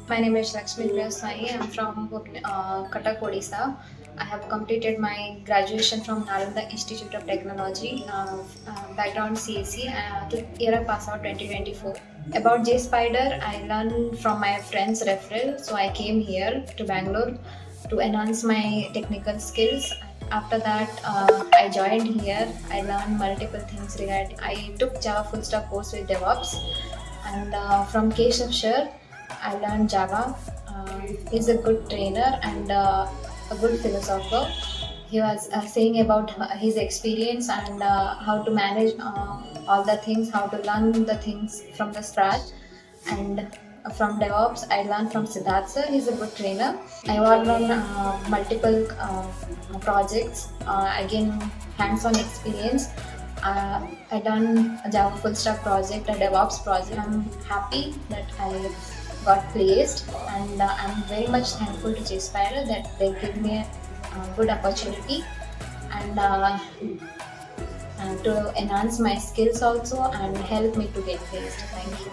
My name is Laxmipriya Swain. I'm from Cuttack, Odisha. I have completed my graduation from Nalanda Institute of Technology, background CSE, to year of pass out 2024. About JSpider, I learned from my friend's referral, so I came here to Bangalore to enhance my technical skills. After that, I joined here. I learned multiple things regarding. I took Java full stack course with DevOps, and from Keshav Shah, I learned Java. He's a good trainer and a good philosopher. He was saying about his experience and how to manage all the things, how to learn the things from the scratch. And from DevOps, I learned from Siddharth sir. He's a good trainer. I worked on multiple projects. Again, hands-on experience. I done a Java full stack project, a DevOps project. I'm happy that I got placed, and I'm very much thankful to JSpiders that they give me a good opportunity and to enhance my skills also and help me to get placed. Thank you.